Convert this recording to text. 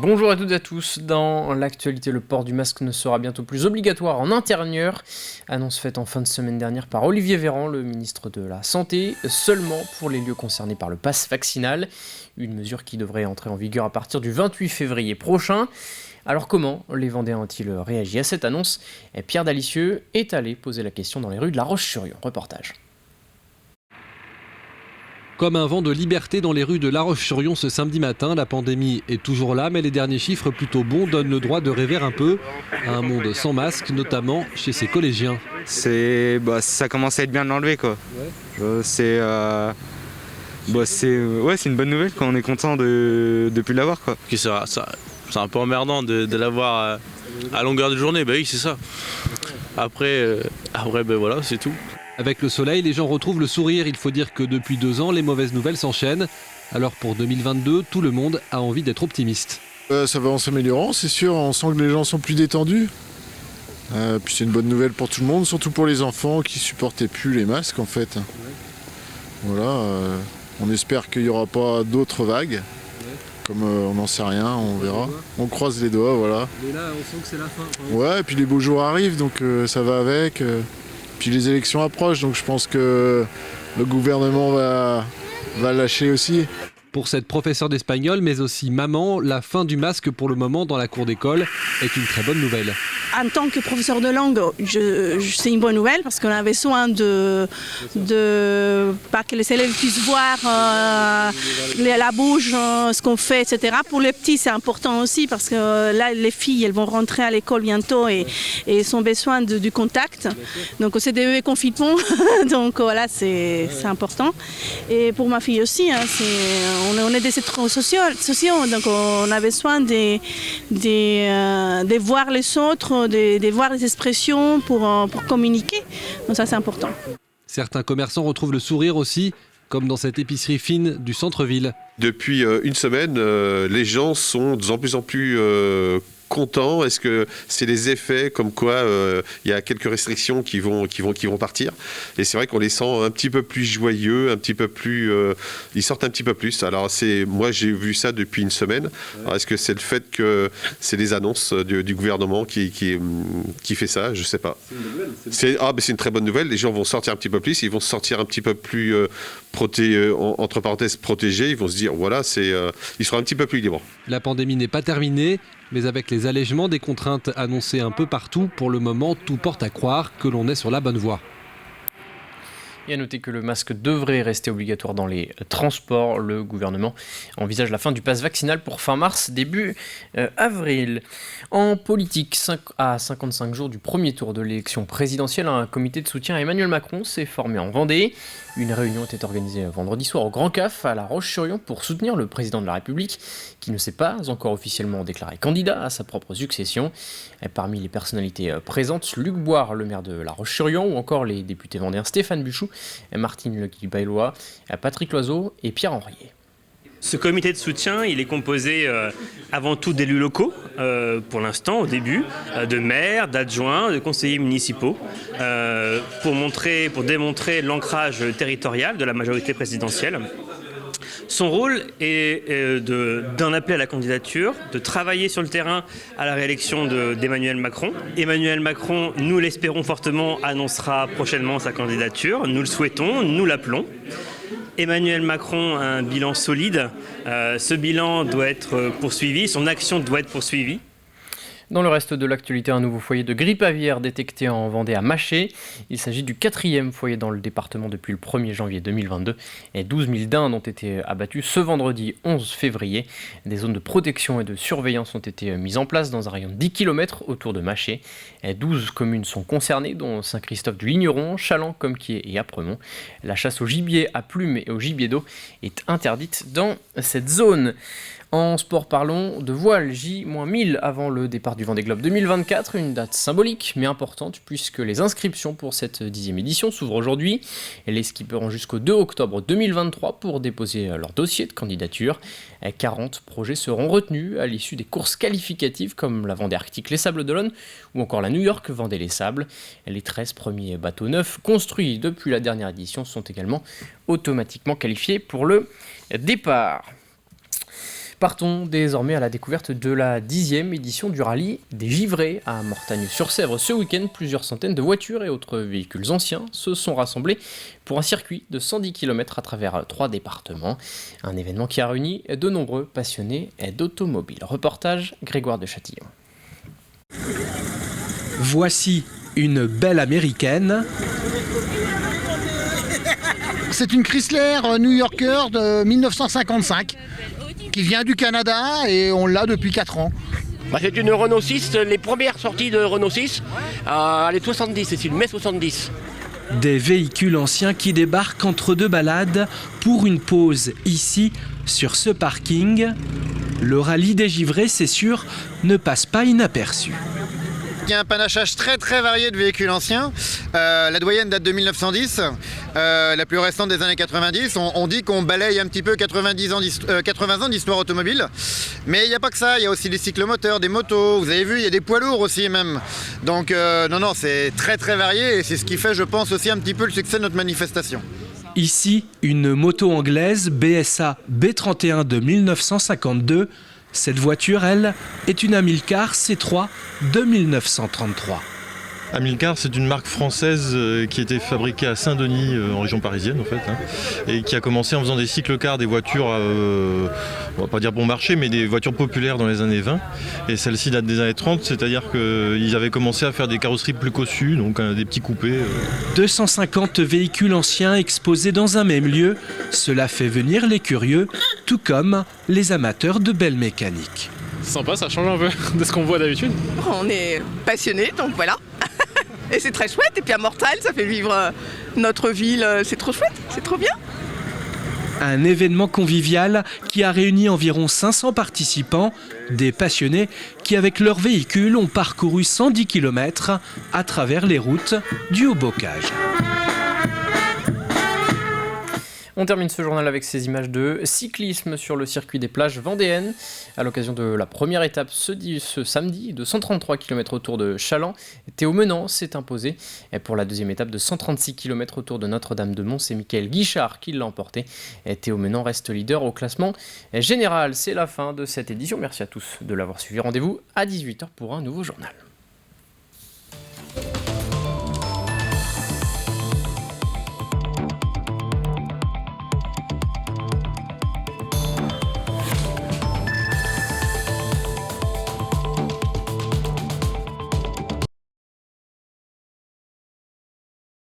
Bonjour à toutes et à tous. Dans l'actualité, le port du masque ne sera bientôt plus obligatoire en intérieur. Annonce faite en fin de semaine dernière par Olivier Véran, le ministre de la Santé, seulement pour les lieux concernés par le pass vaccinal. Une mesure qui devrait entrer en vigueur à partir du 28 février prochain. Alors comment les Vendéens ont-ils réagi à cette annonce ? Pierre Dalicieux est allé poser la question dans les rues de La Roche-sur-Yon. Reportage. Comme un vent de liberté dans les rues de La Roche-sur-Yon ce samedi matin, la pandémie est toujours là, mais les derniers chiffres plutôt bons donnent le droit de rêver un peu à un monde sans masque, notamment chez ces collégiens. Ça commence à être bien de l'enlever, quoi. Ouais. C'est une bonne nouvelle, quoi. On est content de plus l'avoir, quoi. C'est un peu emmerdant de l'avoir à longueur de journée, oui c'est ça. Après voilà, c'est tout. Avec le soleil, les gens retrouvent le sourire. Il faut dire que depuis 2 ans, les mauvaises nouvelles s'enchaînent. Alors pour 2022, tout le monde a envie d'être optimiste. Ça va en s'améliorant, c'est sûr. On sent que les gens sont plus détendus. Puis c'est une bonne nouvelle pour tout le monde, surtout pour les enfants qui supportaient plus les masques en fait. Voilà, on espère qu'il n'y aura pas d'autres vagues. Comme on n'en sait rien, on verra. On croise les doigts, voilà. Mais là, on sent que c'est la fin. Ouais, et puis les beaux jours arrivent, donc ça va avec. Puis les élections approchent, donc je pense que le gouvernement va lâcher aussi. Pour cette professeure d'espagnol, mais aussi maman, la fin du masque pour le moment dans la cour d'école est une très bonne nouvelle. En tant que professeur de langue, c'est une bonne nouvelle parce qu'on avait besoin de pas que les élèves puissent voir la bouche, ce qu'on fait, etc. Pour les petits, c'est important aussi parce que là, les filles, elles vont rentrer à l'école bientôt et elles ont besoin du contact. Donc c'est des confinements, donc voilà, c'est important. Et pour ma fille aussi, on est des êtres sociaux, donc on a besoin de voir les autres, de voir les expressions pour communiquer. Donc ça, c'est important. Certains commerçants retrouvent le sourire aussi, comme dans cette épicerie fine du centre-ville. Depuis une semaine, les gens sont de plus en plus contents. Est-ce que c'est les effets comme quoi il y a quelques restrictions qui vont partir? Et c'est vrai qu'on les sent un petit peu plus joyeux, un petit peu plus, ils sortent un petit peu plus. Alors moi j'ai vu ça depuis une semaine. Alors, est-ce que c'est le fait que c'est les annonces du gouvernement qui fait ça? Je sais pas. C'est une très bonne nouvelle. Les gens vont sortir un petit peu plus, ils vont se sortir un petit peu plus entre parenthèses protégés. Ils vont se dire voilà, ils seront un petit peu plus libres. La pandémie n'est pas terminée. Mais avec les allègements des contraintes annoncées un peu partout, pour le moment, tout porte à croire que l'on est sur la bonne voie. Et à noter que le masque devrait rester obligatoire dans les transports. Le gouvernement envisage la fin du pass vaccinal pour fin mars, début avril. En politique, à 55 jours du premier tour de l'élection présidentielle, un comité de soutien à Emmanuel Macron s'est formé en Vendée. Une réunion était organisée vendredi soir au Grand CAF à La Roche-sur-Yon pour soutenir le président de la République, qui ne s'est pas encore officiellement déclaré candidat à sa propre succession. Et parmi les personnalités présentes, Luc Boire, le maire de La Roche-sur-Yon, ou encore les députés vendéens Stéphane Buchou, Martine Le Guy-Baillois, Patrick Loiseau et Pierre Henriet. Ce comité de soutien, il est composé avant tout d'élus locaux, pour l'instant, au début, de maires, d'adjoints, de conseillers municipaux, pour démontrer l'ancrage territorial de la majorité présidentielle. Son rôle est d'en appeler à la candidature, de travailler sur le terrain à la réélection d'Emmanuel Macron. Emmanuel Macron, nous l'espérons fortement, annoncera prochainement sa candidature. Nous le souhaitons, nous l'appelons. Emmanuel Macron a un bilan solide. Ce bilan doit être poursuivi, son action doit être poursuivie. Dans le reste de l'actualité, un nouveau foyer de grippe aviaire détecté en Vendée à Maché. Il s'agit du 4e foyer dans le département depuis le 1er janvier 2022. Et 12 000 dindes ont été abattues ce vendredi 11 février. Des zones de protection et de surveillance ont été mises en place dans un rayon de 10 km autour de Maché. 12 communes sont concernées, dont Saint-Christophe-du-Ligneron, Chaland, Comquier et Apremont. La chasse au gibier à plumes et au gibier d'eau est interdite dans cette zone. En sport, parlons de voile J-1000 avant le départ du Vendée Globe 2024, une date symbolique mais importante puisque les inscriptions pour cette 10e édition s'ouvrent aujourd'hui. Les skippers ont jusqu'au 2 octobre 2023 pour déposer leur dossier de candidature. 40 projets seront retenus à l'issue des courses qualificatives comme la Vendée Arctique Les Sables d'Olonne ou encore la New York Vendée Les Sables. Les 13 premiers bateaux neufs construits depuis la dernière édition sont également automatiquement qualifiés pour le départ. Partons désormais à la découverte de la 10e édition du rallye des Givrés à Mortagne-sur-Sèvre. Ce week-end, plusieurs centaines de voitures et autres véhicules anciens se sont rassemblés pour un circuit de 110 km à travers 3 départements. Un événement qui a réuni de nombreux passionnés d'automobile. Reportage Grégoire de Châtillon. Voici une belle américaine. C'est une Chrysler New Yorker de 1955 qui vient du Canada et on l'a depuis 4 ans. C'est une Renault 6, les premières sorties de Renault 6, elle est 70, c'est une mai 70. Des véhicules anciens qui débarquent entre deux balades pour une pause ici, sur ce parking. Le rallye des Givrés, c'est sûr, ne passe pas inaperçu. Il y a un panachage très varié de véhicules anciens. La doyenne date de 1910, la plus récente des années 90. On dit qu'on balaye un petit peu 80 ans d'histoire automobile. Mais il n'y a pas que ça, il y a aussi des cyclomoteurs, des motos. Vous avez vu, il y a des poids lourds aussi même. Donc non, c'est très varié et c'est ce qui fait, je pense, aussi un petit peu le succès de notre manifestation. Ici, une moto anglaise BSA B31 de 1952. Cette voiture, elle, est une Amilcar C3 de 1933. Amilcar, c'est une marque française qui était fabriquée à Saint-Denis, en région parisienne en fait, et qui a commencé en faisant des cyclocars, des voitures, on va pas dire bon marché, mais des voitures populaires dans les années 20. Et celle-ci date des années 30, c'est-à-dire qu'ils avaient commencé à faire des carrosseries plus cossues, donc des petits coupés. 250 véhicules anciens exposés dans un même lieu, cela fait venir les curieux, tout comme les amateurs de belles mécaniques. C'est sympa, ça change un peu de ce qu'on voit d'habitude. On est passionnés, donc voilà. Et c'est très chouette, et puis à Mortagne, ça fait vivre notre ville, c'est trop chouette, c'est trop bien. Un événement convivial qui a réuni environ 500 participants, des passionnés qui avec leur véhicule ont parcouru 110 km à travers les routes du Haut-Bocage. On termine ce journal avec ces images de cyclisme sur le circuit des plages vendéennes. À l'occasion de la première étape ce samedi de 133 km autour de Chaland, Théo Menant s'est imposé. Et pour la deuxième étape de 136 km autour de Notre-Dame-de-Mont, c'est Michael Guichard qui l'a emporté. Et Théo Menant reste leader au classement général. C'est la fin de cette édition. Merci à tous de l'avoir suivi. Rendez-vous à 18h pour un nouveau journal.